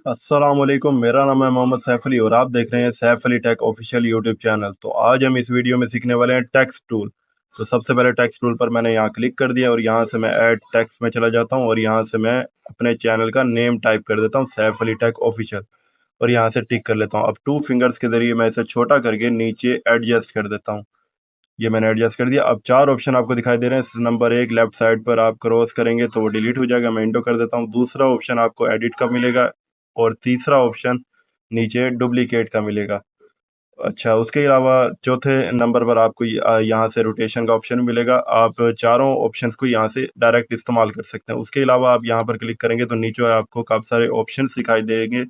अस्सलामुअलैकुम, मेरा नाम है मोहम्मद सैफ अली और आप देख रहे हैं Saif Ali tech official YouTube channel. तो आज हम इस वीडियो में सीखने वाले हैं टेक्स्ट टूल। तो सबसे पहले टेक्स्ट टूल पर मैंने यहाँ क्लिक कर दिया और यहाँ से मैं ऐड टेक्स्ट में चला जाता हूँ और यहाँ से मैं अपने चैनल का नेम टाइप कर देता हूँ, सैफ अली टेक ऑफिशियल। और यहाँ से टिक कर लेता हूँ। अब टू फिंगर्स के जरिए मैं इसे छोटा करके नीचे एडजस्ट कर देता हूँ। ये मैंने एडजस्ट कर दिया। अब चार ऑप्शन आपको दिखाई दे रहे हैं। नंबर एक लेफ्ट साइड पर आप क्रॉस करेंगे तो वो डिलीट हो जाएगा, मैं इंडो कर देता हूँ। दूसरा ऑप्शन आपको एडिट का मिलेगा और तीसरा ऑप्शन नीचे डुप्लीकेट का मिलेगा। अच्छा, उसके अलावा चौथे नंबर पर आपको यहाँ से रोटेशन का ऑप्शन मिलेगा। आप चारों ऑप्शंस को यहाँ से डायरेक्ट इस्तेमाल कर सकते हैं। उसके अलावा आप यहाँ पर क्लिक करेंगे तो नीचे आपको काफ़ी सारे ऑप्शंस दिखाई देंगे।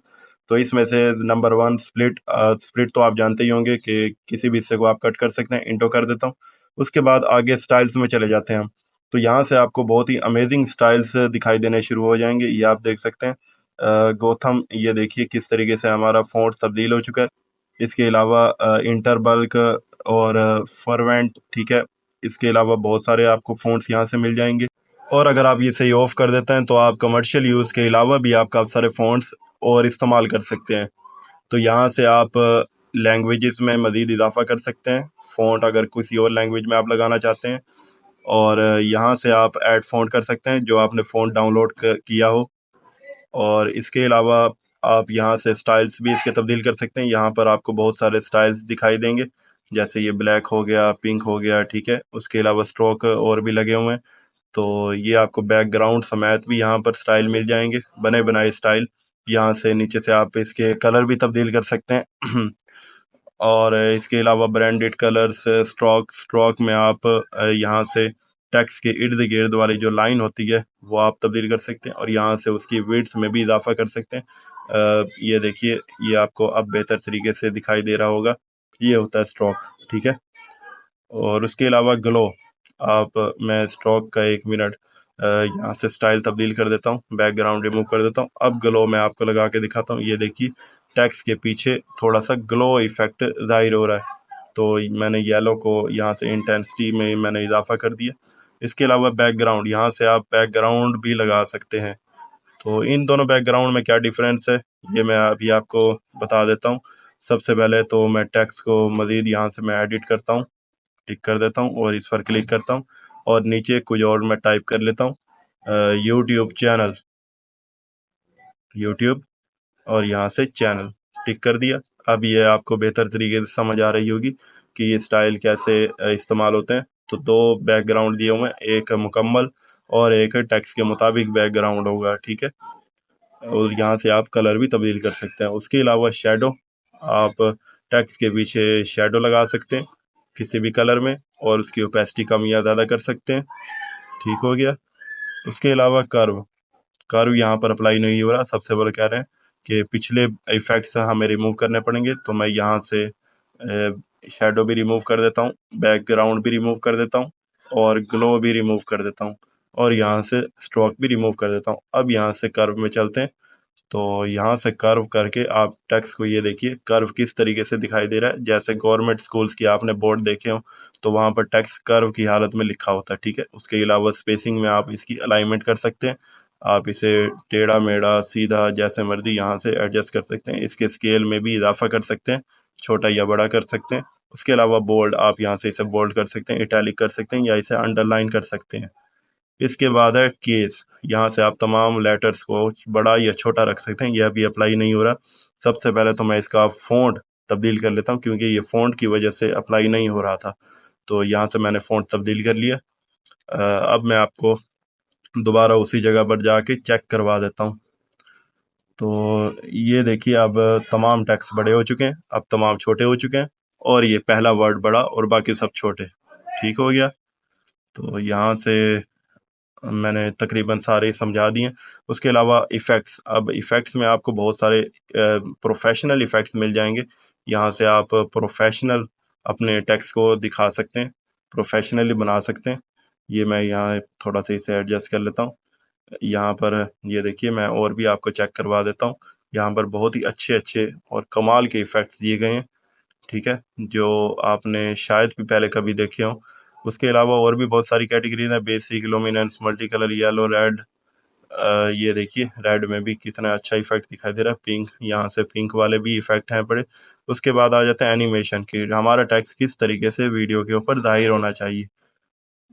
तो इसमें से नंबर वन स्प्लिट, स्प्लिट तो आप जानते ही होंगे कि किसी भी हिस्से को आप कट कर सकते हैं। इंटो कर देता हूँ। उसके बाद आगे स्टाइल्स में चले जाते हैं हम। तो यहाँ से आपको बहुत ही अमेजिंग स्टाइल्स दिखाई देने शुरू हो जाएंगे। ये आप देख सकते हैं। गोथम, ये देखिए किस तरीके से हमारा फ़ॉन्ट तब्दील हो चुका है। इसके अलावा इंटरबल्क और फरवेंट, ठीक है। इसके अलावा बहुत सारे आपको फ़ॉन्ट्स यहाँ से मिल जाएंगे। और अगर आप ये सही ऑफ कर देते हैं तो आप कमर्शियल यूज़ के अलावा भी आप काफ़ी सारे फ़ॉन्ट्स और इस्तेमाल कर सकते हैं। तो यहाँ से आप लैंग्वेजेस में मज़ीद इजाफा कर सकते हैं। फ़ॉन्ट अगर किसी और लैंग्वेज में आप लगाना चाहते हैं, और यहाँ से आप ऐड फ़ॉन्ट कर सकते हैं जो आपने फ़ॉन्ट डाउनलोड किया हो। और इसके अलावा आप यहाँ से स्टाइल्स भी इसके तब्दील कर सकते हैं। यहाँ पर आपको बहुत सारे स्टाइल्स दिखाई देंगे, जैसे ये ब्लैक हो गया, पिंक हो गया, ठीक है। उसके अलावा स्ट्रोक और भी लगे हुए हैं। तो ये आपको बैकग्राउंड समेत भी यहाँ पर स्टाइल मिल जाएंगे, बने बनाए स्टाइल। यहाँ से नीचे से आप इसके कलर भी तब्दील कर सकते हैं। और इसके अलावा ब्रांडेड कलर्स, स्ट्रोक स्ट्रोक में आप यहाँ से टेक्स्ट के इर्द गिर्द वाली जो लाइन होती है वो आप तब्दील कर सकते हैं और यहाँ से उसकी विड्थ में भी इजाफा कर सकते हैं। ये देखिए, ये आपको अब बेहतर तरीके से दिखाई दे रहा होगा। ये होता है स्ट्रोक, ठीक है। और उसके अलावा ग्लो, आप मैं स्ट्रोक का 1 मिनट यहाँ से स्टाइल तब्दील कर देता हूँ, बैकग्राउंड रिमूव कर देता हूँ। अब ग्लो मैं आपको लगा के दिखाता हूँ। ये देखिए, टेक्स्ट के पीछे थोड़ा सा ग्लो इफेक्ट जाहिर हो रहा है। तो मैंने येलो को यहाँ से इंटेंसिटी में मैंने इजाफा कर दिया। इसके अलावा बैकग्राउंड, यहाँ से आप बैकग्राउंड भी लगा सकते हैं। तो इन दोनों बैकग्राउंड में क्या डिफरेंस है, ये मैं अभी आपको बता देता हूँ। सबसे पहले तो मैं टेक्स्ट को मज़ीद यहाँ से मैं एडिट करता हूँ, टिक कर देता हूँ और इस पर क्लिक करता हूँ और नीचे कुछ और मैं टाइप कर लेता हूँ, यूट्यूब चैनल, यूट्यूब, और यहाँ से चैनल, टिक कर दिया। अब ये आपको बेहतर तरीके से समझ आ रही होगी कि ये स्टाइल कैसे इस्तेमाल होते हैं। तो दो बैकग्राउंड दिए हुए हैं, एक मुकम्मल और एक टेक्स्ट के मुताबिक बैकग्राउंड होगा, ठीक है। और यहाँ से आप कलर भी तब्दील कर सकते हैं। उसके अलावा शेडो, आप टेक्स्ट के पीछे शेडो लगा सकते हैं किसी भी कलर में और उसकी ओपेसिटी कम या ज़्यादा कर सकते हैं, ठीक हो गया। उसके अलावा कर्व, कर्व यहाँ पर अप्लाई नहीं हो रहा। सबसे पहले कह रहे हैं कि पिछले इफेक्ट्स हमें रिमूव करने पड़ेंगे, तो मैं यहाँ से शेडो भी रिमूव कर देता हूँ, बैकग्राउंड भी रिमूव कर देता हूँ और ग्लो भी रिमूव कर देता हूँ और यहाँ से स्ट्रोक भी रिमूव कर देता हूँ। अब यहाँ से कर्व में चलते हैं। तो यहाँ से कर्व करके आप टेक्स्ट को, ये देखिए कर्व किस तरीके से दिखाई दे रहा है। जैसे गवर्नमेंट स्कूल्स की आपने बोर्ड देखे हो तो वहाँ पर टेक्स्ट कर्व की हालत में लिखा होता है, ठीक है। उसके अलावा स्पेसिंग में आप इसकी अलाइनमेंट कर सकते हैं। आप इसे टेढ़ा मेढ़ा सीधा जैसे मर्जी यहाँ से एडजस्ट कर सकते हैं। इसके स्केल में भी इजाफा कर सकते हैं, छोटा या बड़ा कर सकते हैं। उसके अलावा बोल्ड, आप यहाँ से इसे बोल्ड कर सकते हैं, इटैलिक कर सकते हैं या इसे अंडरलाइन कर सकते हैं। इसके बाद है केस, यहाँ से आप तमाम लेटर्स को बड़ा या छोटा रख सकते हैं, यह भी अप्लाई नहीं हो रहा। सबसे पहले तो मैं इसका फ़ॉन्ट तब्दील कर लेता हूँ क्योंकि ये फ़ॉन्ट की वजह से अप्लाई नहीं हो रहा था। तो यहाँ से मैंने फ़ॉन्ट तब्दील कर लिया। अब मैं आपको दोबारा उसी जगह पर जाके चेक करवा देता हूँ। तो ये देखिए, अब तमाम टेक्स्ट बड़े हो चुके हैं, अब तमाम छोटे हो चुके हैं और ये पहला वर्ड बड़ा और बाकी सब छोटे, ठीक हो गया। तो यहाँ से मैंने तकरीबन सारे समझा दिए हैं। उसके अलावा इफ़ेक्ट्स, अब इफ़ेक्ट्स में आपको बहुत सारे प्रोफेशनल इफ़ेक्ट्स मिल जाएंगे। यहाँ से आप प्रोफेशनल अपने टेक्स्ट को दिखा सकते हैं, प्रोफेशनली बना सकते हैं। ये मैं यहाँ थोड़ा सा इसे एडजस्ट कर लेता हूँ। यहाँ पर ये देखिए, मैं और भी आपको चेक करवा देता हूँ। यहाँ पर बहुत ही अच्छे अच्छे और कमाल के इफ़ेक्ट्स दिए गए हैं, ठीक है, जो आपने शायद भी पहले कभी देखे हों। उसके अलावा और भी बहुत सारी कैटेगरीज हैं, basic, luminous, multi colour, yellow, red, ये देखिए रेड में भी कितना अच्छा इफेक्ट दिखाई दे रहा है, पिंक, यहाँ से पिंक वाले भी इफेक्ट हैं बड़े। उसके बाद आ जाता है एनिमेशन की, हमारा टेक्स्ट किस तरीके से वीडियो के ऊपर जाहिर होना चाहिए।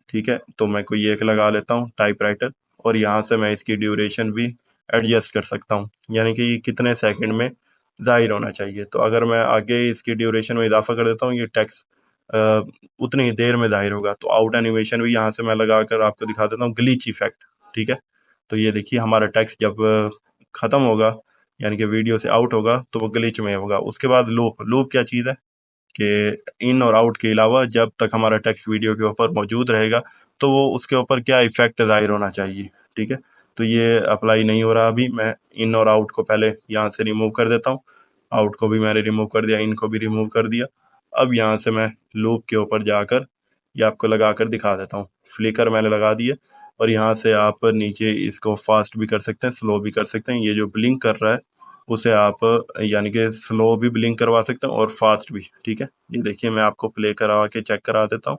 ठीक है, तो मैं कोई एक लगा लेता हूँ टाइपराइटर, और यहाँ से मैं इसकी ड्यूरेशन भी एडजस्ट कर सकता हूँ, यानी कि कितने सेकंड में जाहिर होना चाहिए। तो अगर मैं आगे इसकी ड्यूरेशन में इजाफा कर देता हूँ, ये टेक्स्ट उतनी ही देर में जाहिर होगा। तो आउट एनिमेशन भी यहाँ से मैं लगा कर आपको दिखा देता हूँ, ग्लिच इफेक्ट। ठीक है, तो ये देखिए हमारा टेक्स्ट जब ख़त्म होगा, यानी कि वीडियो से आउट होगा, तो वो ग्लिच में होगा। उसके बाद लूप, लूप क्या चीज़ है कि इन और आउट के अलावा जब तक हमारा टेक्स्ट वीडियो के ऊपर मौजूद रहेगा, तो वो उसके ऊपर क्या इफेक्ट ज़ाहिर होना चाहिए। ठीक है, तो ये अप्लाई नहीं हो रहा अभी। मैं इन और आउट को पहले यहाँ से रिमूव कर देता हूँ, आउट को भी मैंने रिमूव कर दिया, इनको भी रिमूव कर दिया। अब यहाँ से मैं लूप के ऊपर जाकर ये आपको लगा कर दिखा देता हूँ। फ्लिकर मैंने लगा दिए, और यहाँ से आप नीचे इसको फास्ट भी कर सकते हैं, स्लो भी कर सकते हैं। ये जो ब्लिंक कर रहा है उसे आप यानी कि स्लो भी ब्लिंक करवा सकते हैं और फास्ट भी। ठीक है, ये देखिए मैं आपको प्ले करा के चेक करा देता हूँ।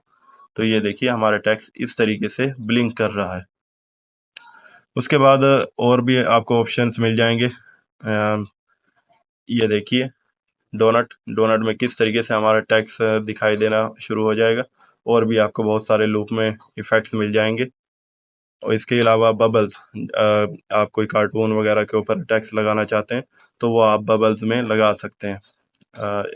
तो ये देखिए हमारा टेक्स्ट इस तरीके से ब्लिंक कर रहा है। उसके बाद और भी आपको ऑप्शंस मिल जाएंगे। ये देखिए डोनट, डोनट में किस तरीके से हमारा टेक्स्ट दिखाई देना शुरू हो जाएगा। और भी आपको बहुत सारे लूप में इफेक्ट्स मिल जाएंगे। और इसके अलावा बबल्स, आप कोई कार्टून वगैरह के ऊपर टेक्स्ट लगाना चाहते हैं तो वो आप बबल्स में लगा सकते हैं।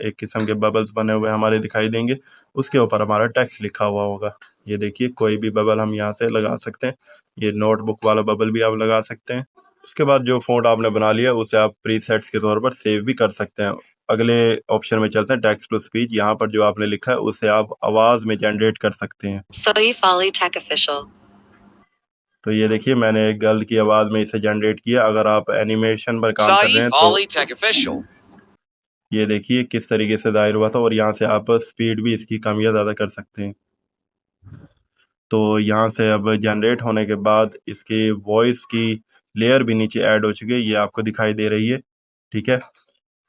एक किस्म के बबल्स बने हुए हमारे दिखाई देंगे, उसके ऊपर हमारा टेक्स्ट लिखा हुआ होगा। ये देखिए कोई भी बबल हम यहाँ से लगा सकते हैं, ये नोटबुक वाला बबल भी आप लगा सकते हैं। उसके बाद जो फ़ॉन्ट आपने बना लिया उसे आप प्रीसेट्स के तौर पर सेव भी कर सकते हैं। अगले ऑप्शन में चलते हैं, टेक्स्ट टू स्पीच। यहाँ पर जो आपने लिखा है उसे आप आवाज़ में जनरेट कर सकते हैं। तो ये देखिए मैंने एक गर्ल की आवाज़ में इसे जनरेट किया। अगर आप एनिमेशन पर काम कर रहे हैं तो ये देखिए किस तरीके से दायर हुआ था, और यहाँ से आप स्पीड भी इसकी कम या ज़्यादा कर सकते हैं। तो यहाँ से अब जनरेट होने के बाद इसकी वॉइस की लेयर भी नीचे ऐड हो चुकी है, ये आपको दिखाई दे रही है। ठीक है,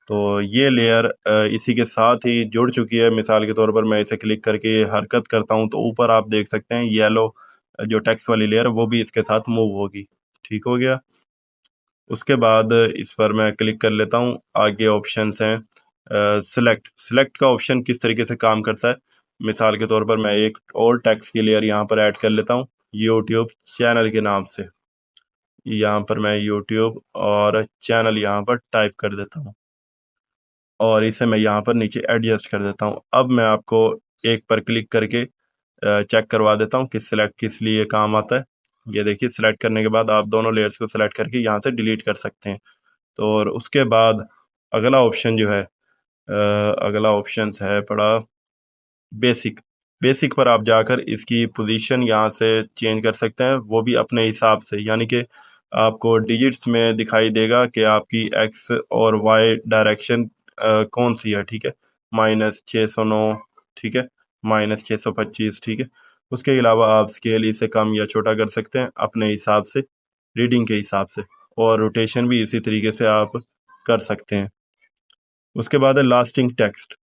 तो ये लेयर इसी के साथ ही जुड़ चुकी है। मिसाल के तौर पर मैं इसे क्लिक करके हरकत करता हूँ तो ऊपर आप देख सकते हैं येलो जो टेक्स्ट वाली लेयर वो भी इसके साथ मूव होगी। ठीक हो गया। उसके बाद इस पर मैं क्लिक कर लेता हूँ। आगे ऑप्शंस हैं सिलेक्ट, सिलेक्ट का ऑप्शन किस तरीके से काम करता है। मिसाल के तौर पर मैं एक और टेक्स्ट की लेयर यहाँ पर ऐड कर लेता हूँ, यूट्यूब चैनल के नाम से। यहाँ पर मैं यूट्यूब और चैनल यहाँ पर टाइप कर देता हूँ, और इसे मैं यहाँ पर नीचे एडजस्ट कर देता हूँ। अब मैं आपको एक पर क्लिक करके चेक करवा देता हूँ कि सिलेक्ट किस लिए काम आता है। ये देखिए सिलेक्ट करने के बाद आप दोनों लेयर्स को सिलेक्ट करके यहाँ से डिलीट कर सकते हैं। तो और उसके बाद अगला ऑप्शन जो है अगला ऑप्शन है पड़ा बेसिक। बेसिक पर आप जाकर इसकी पोजीशन यहाँ से चेंज कर सकते हैं, वो भी अपने हिसाब से, यानी कि आपको डिजिट्स में दिखाई देगा कि आपकी एक्स और वाई डायरेक्शन कौन सी है। ठीक है, -609, ठीक है, -625, ठीक है। उसके अलावा आप स्केल इसे कम या छोटा कर सकते हैं अपने हिसाब से, रीडिंग के हिसाब से, और रोटेशन भी इसी तरीके से आप कर सकते हैं। उसके बाद है लास्टिंग टेक्स्ट।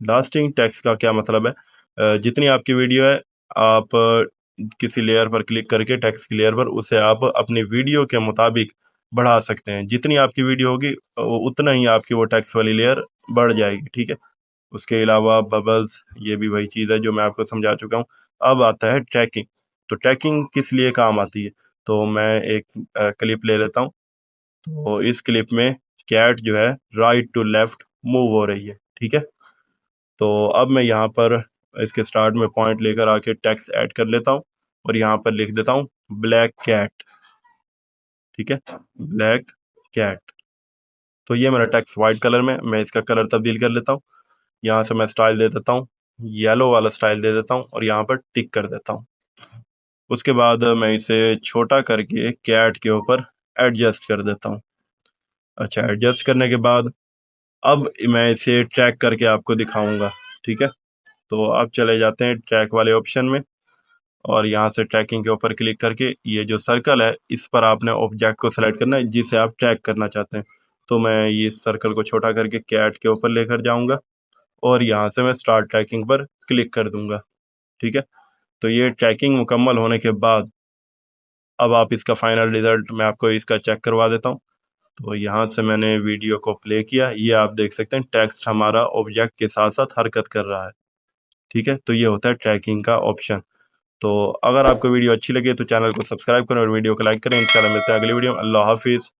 लास्टिंग टेक्स्ट का क्या मतलब है, जितनी आपकी वीडियो है आप किसी लेयर पर क्लिक करके टेक्स्ट की लेयर पर उसे आप अपनी वीडियो के मुताबिक बढ़ा सकते हैं। जितनी आपकी वीडियो होगी उतना ही आपकी वो टेक्स्ट वाली लेयर बढ़ जाएगी। ठीक है, उसके अलावा बबल्स, ये भी वही चीज़ है जो मैं आपको समझा चुका हूँ। अब आता है ट्रैकिंग। तो ट्रैकिंग किस लिए काम आती है, तो मैं एक क्लिप ले लेता हूँ। तो इस क्लिप में कैट जो है राइट टू लेफ्ट मूव हो रही है। ठीक है, तो अब मैं यहाँ पर इसके स्टार्ट में पॉइंट लेकर आके टेक्स्ट ऐड कर लेता हूँ, और यहाँ पर लिख देता हूँ ब्लैक कैट। ठीक है, ब्लैक कैट। तो ये मेरा टेक्स्ट वाइट कलर में, मैं इसका कलर तब्दील कर लेता हूँ। यहाँ से मैं स्टाइल दे देता हूँ, येलो वाला स्टाइल दे देता हूँ, और यहाँ पर टिक कर देता हूँ। उसके बाद मैं इसे छोटा करके कैट के ऊपर एडजस्ट कर देता हूँ। अच्छा, एडजस्ट करने के बाद अब मैं इसे ट्रैक करके आपको दिखाऊंगा। ठीक है, तो अब चले जाते हैं ट्रैक वाले ऑप्शन में, और यहाँ से ट्रैकिंग के ऊपर क्लिक करके ये जो सर्कल है इस पर आपने ऑब्जेक्ट को सेलेक्ट करना है जिसे आप ट्रैक करना चाहते हैं। तो मैं ये सर्कल को छोटा करके कैट के ऊपर लेकर जाऊंगा, और यहाँ से मैं स्टार्ट ट्रैकिंग पर क्लिक कर दूंगा। ठीक है, तो ये ट्रैकिंग मुकम्मल होने के बाद अब आप इसका फाइनल रिजल्ट मैं आपको इसका चेक करवा देता हूँ। तो यहाँ से मैंने वीडियो को प्ले किया, ये आप देख सकते हैं टेक्स्ट हमारा ऑब्जेक्ट के साथ साथ हरकत कर रहा है। ठीक है, तो ये होता है ट्रैकिंग का ऑप्शन। तो अगर आपको वीडियो अच्छी लगे तो चैनल को सब्सक्राइब करें और वीडियो को लाइक करें। इंशाल्लाह मिलते हैं अगली वीडियो में। अल्लाह हाफिज़।